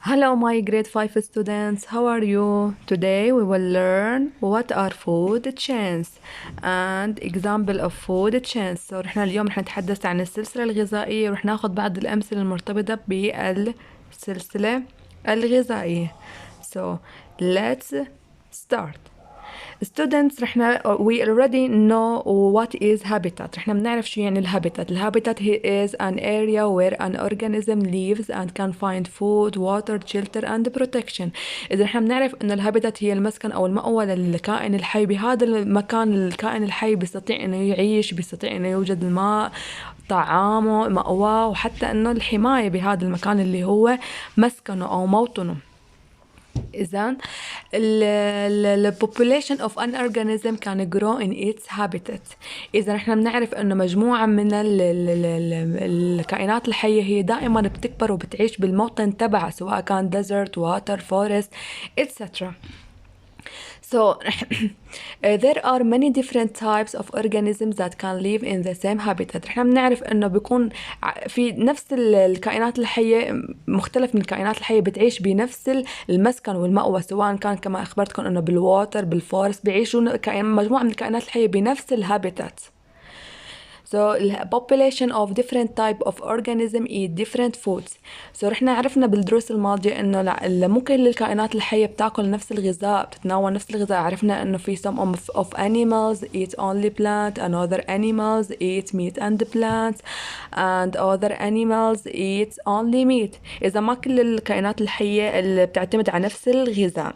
Hello, my grade 5 students. How are you? Today we will learn what are food chains and example of food chains. So اليوم رح نتحدث عن السلسلة الغذائية ورح ناخذ بعض الأمثلة المرتبطة بالسلسلة الغذائية. So let's start. Students we already know what is habitat. رحنا بنعرف شو يعني الهابيتات. الهابيتات is an area where an organism lives and can find food, water, shelter and protection. إذا رحنا بنعرف إنه الهابيتات هي المسكن أو المأوى للكائن الحي. بهذا المكان الكائن الحي بيستطيع إنه يعيش، بيستطيع إنه يوجد الماء، طعامه، مأواه، وحتى إنه الحماية بهذا المكان اللي هو مسكنه أو موطنه. إذن the population of an organism can grow in its habitat. إذا إحنا بنعرف إنه مجموعة من الكائنات الحية هي دائما بتكبر وبتعيش بالموطن تبعها، سواء كان desert, water, forest, etc. So there are many different types of organisms that can live in the same habitat. احنا بنعرف انه بيكون في نفس الكائنات الحية، مختلف من الكائنات الحية بتعيش بنفس المسكن والمأوى، سواء كان كما اخبرتكم انه بالواتر، بالفورست، بيعيشوا مجموعة من الكائنات الحية بنفس الهابيتات. So the population of different type of organism eat different foods. So رحنا عرفنا بالدروس الماضية إنه مو كل الكائنات الحية بتاكل نفس الغذاء، بتتناول نفس الغذاء. عرفنا إنه في some of animals eat only plant and other animals eat meat and plants and other animals eat only meat. إذا ما كل الكائنات الحية اللي بتعتمد على نفس الغذاء.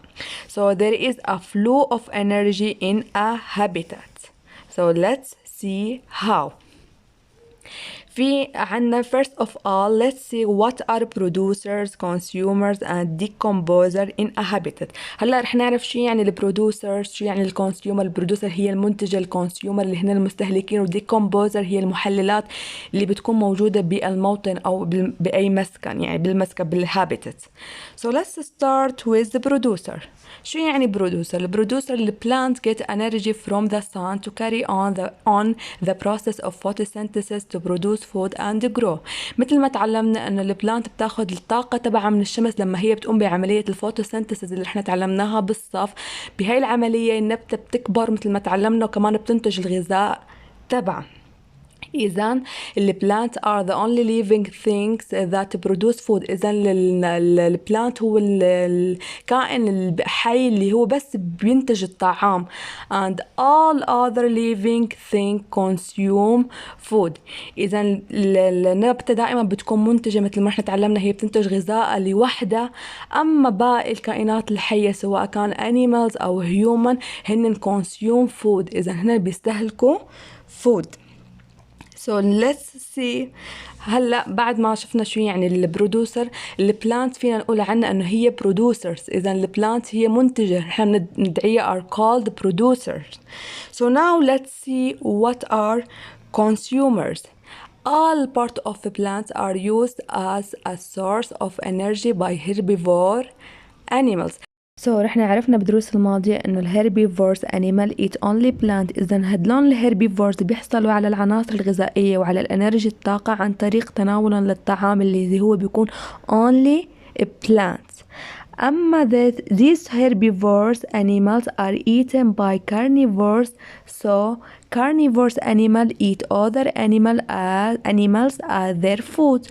So there is a flow of energy in a habitat. So let's see how. في عنا first of all let's see what are producers, consumers and decomposers in a habitat. هلا رح نعرف شو يعني البرودوسرز، شو يعني الكونسيومر. البرودوسر هي المنتجة، الكونسيومر اللي هن المستهلكين، والديكومبوزر هي المحللات اللي بتكون موجودة بالموطن أو بأي مسكن، يعني بالمسكن بالهابيتات. So let's start with the producer. شو يعني برودوسر؟ البرودوسر البلانت get energy from the sun to carry on the process of photosynthesis to produce food and grow. مثل ما تعلمنا انه البلانت بتاخد الطاقة تبعها من الشمس لما هي بتقوم بعملية الفوتوسينثيسيس اللي احنا تعلمناها بالصف. بهاي العملية النبتة بتكبر مثل ما تعلمنا، وكمان بتنتج الغذاء تبعها. إذن البلانت are the only living things that produce food. إذن البلانت هو الكائن الحي اللي هو بس بينتج الطعام. and all other living things consume food. إذن النبتة دائما بتكون منتجة، مثل ما احنا تعلمنا هي بتنتج غذاء لوحدها. أما باقي الكائنات الحية سواء كان animals أو human هن consume food. إذن هن بيستهلكوا food. So let's see. هلا بعد ما شفنا شو يعني البرودوسر، البلانت فينا نقول عنها انه هي producers. اذا البلانت هي منتجة، احنا ندعيها are called producers. So now let's see what are consumers. All part of the plants are used as a source of energy by herbivore animals. So رحنا عرفنا بدروس الماضية انه الهيربيفورس animal eat only plant. اذا هدلون الهيربيفورس بيحصلوا على العناصر الغذائية وعلى الانرجي الطاقة عن طريق تناولهم للطعام اللي هو بيكون only plants. أما these herbivores animals are eaten by carnivores. So carnivores animal eat other animals as their food.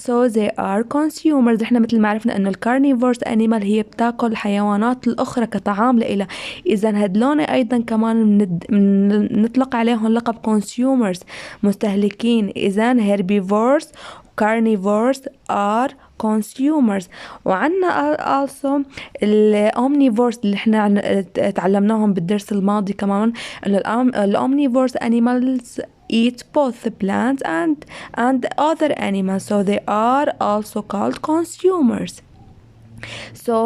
So they are consumers. احنا مثل ما عرفنا انه الكارنيفورس animal هي بتاكل الحيوانات الاخرى كطعام لإلها. اذا هدلون ايضا كمان نطلق عليهم لقب consumers، مستهلكين. اذا herbivores carnivores are consumers. وعنا also الomnivores اللي احنا تعلمناهم بالدرس الماضي كمان، انه الomnivores animals eat both the plants and other animals, so they are also called consumers. So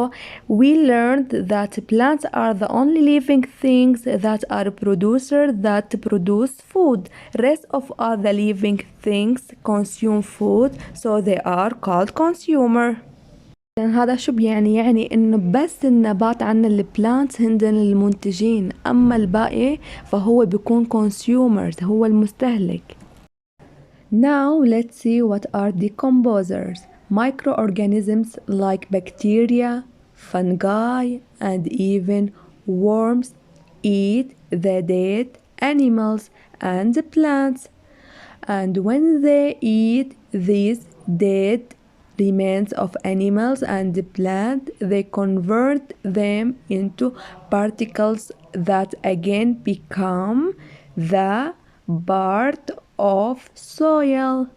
we learned that plants are the only living things that are producers that produce food. Rest of other living things consume food, so they are called consumer. هذا شو يعني انه بس النبات عنا البلانتس هندن المنتجين، اما الباقي فهو بيكون consumers، هو المستهلك. Now let's see what are decomposers. Microorganisms like bacteria, fungi, and even worms eat the dead animals and plants. And when they eat these dead remains of animals and plants, they convert them into particles that again become the part of soil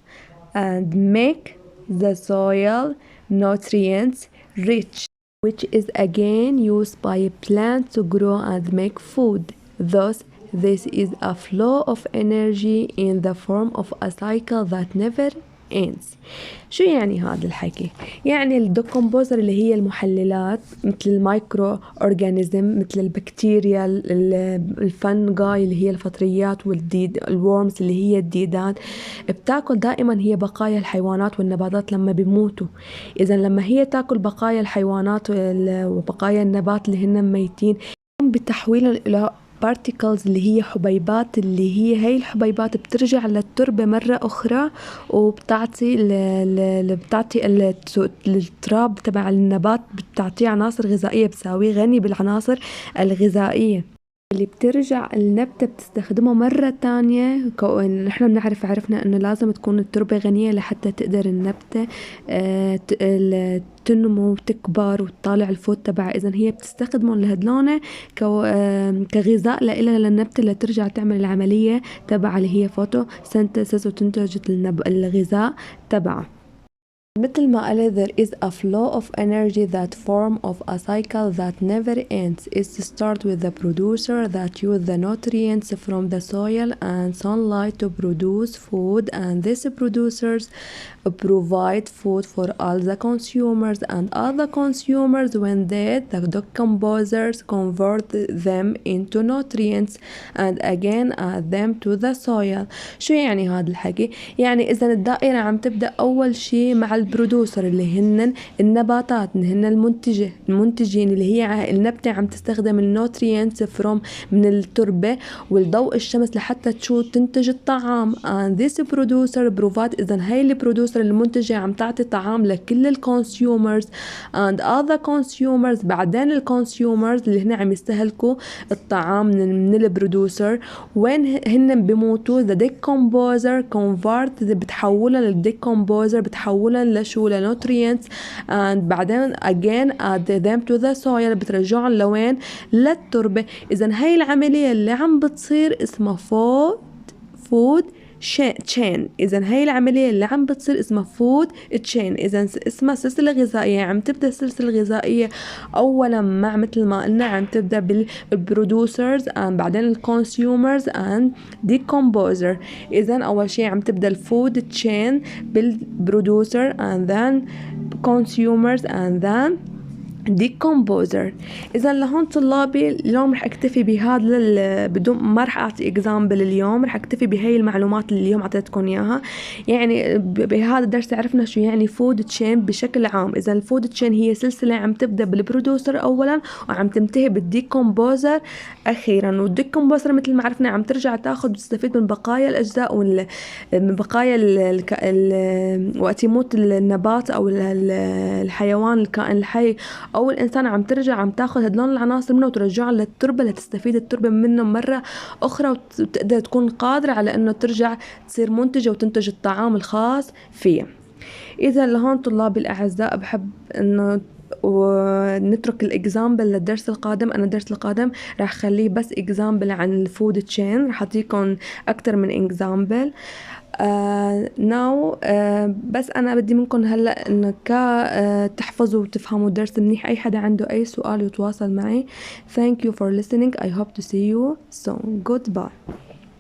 and make the soil nutrients rich, which is again used by plants to grow and make food. Thus, this is a flow of energy in the form of a cycle that never ends. شو يعني هذا الحكي؟ يعني الديكومبوزر اللي هي المحللات مثل المايكرو أورجانيزم مثل البكتيريا، الفنجاي اللي هي الفطريات، الورمز اللي هي الديدان، بتاكل دائما هي بقايا الحيوانات والنباتات لما بيموتوا. إذا لما هي تاكل بقايا الحيوانات وبقايا النبات اللي هن ميتين بتحويلهم إلى particles اللي هي حبيبات، اللي هي الحبيبات بترجع للتربة مرة أخرى وبتعطي بتعطي التراب تبع النبات، بتعطيه عناصر غذائية، بتساويه غني بالعناصر الغذائية اللي بترجع النبتة بتستخدمه مرة تانية. نحن بنعرف عرفنا انه لازم تكون التربة غنية لحتى تقدر النبتة تنمو وتكبر وتطالع الفوت تبعها. اذا هي بتستخدمه لهدلونه كغذاء للنبتة اللي ترجع تعمل العملية تبع اللي هي فوتو سينثيسيس وتنتج الغذاء تبعها. مثل ما قال there is a flow of energy that form of a cycle that never ends. It starts with the producer that use the nutrients from the soil and sunlight to produce food, and these producers provide food for all the consumers, and all the consumers when dead the decomposers convert them into nutrients and again add them to the soil. شو يعني هذا الحكي؟ يعني إذا الدائرة عم تبدأ أول شيء مع البرودوسر اللي هن النباتات، هن المنتجين اللي هي النبتة عم تستخدم النوترينتس من التربة والضوء الشمس لحتى تنتج الطعام. and this producer provide، إذا هاي البرودوسر المنتجة عم تعطي طعام لكل الكونسيومرز and other consumers. بعدين الكونسيومرز اللي هن عم يستهلكوا الطعام من البرودوسر وين هن بيموتوا the decomposer convert، بتحولها للديكومبوزر بتحولها لشو لنوترينتس and بعدين again add them to the soil، بترجعهم لوين؟ للتربة. إذا هاي العملية اللي عم بتصير اسمها food chain. إذا هاي العملية اللي عم بتصير اسمها food chain، إذا اسمها سلسلة غذائية. عم تبدأ السلسلة الغذائية أولا مع مثل ما قلنا عم تبدأ بالبرودوسرز بعدين الكونسيومرز and decomposer. إذا أول شيء عم تبدأ الفود chain بالبرودوسر and then consumers and then decomposer. إذا لهون طلابي اليوم رح أكتفي بهذا بدون ما رح أعطي إكزامبل اليوم، رح أكتفي بهاي المعلومات اللي اليوم أعطيتكم إياها. يعني بهذا الدرس عرفنا شو يعني فود تشين بشكل عام. إذا الفود تشين هي سلسلة عم تبدأ بالبرودوسر أولا وعم تنتهي بالديكومبوزر أخيرا، والديكومبوزر مثل ما عرفنا عم ترجع تاخد وتستفيد من بقايا الأجزاء من بقايا وقت يموت النبات أو الحيوان الكائن الحي أو الإنسان، عم ترجع عم تاخذ هدلون العناصر منه وترجعها للتربة لتستفيد التربة منه مرة أخرى وتقدر تكون قادرة على أنه ترجع تصير منتجة وتنتج الطعام الخاص فيها. إذا لهون طلابي الأعزاء بحب أنه ونترك الإكزامبل للدرس القادم. أنا الدرس القادم راح خليه بس إكزامبل عن الفود تشين، راح أعطيكم أكتر من إكزامبل. بس أنا بدي منكم هلأ إنك تحفظوا وتفهموا الدرس منيح. أي حدا عنده أي سؤال يتواصل معي. Thank you for listening. I hope to see you soon. Goodbye.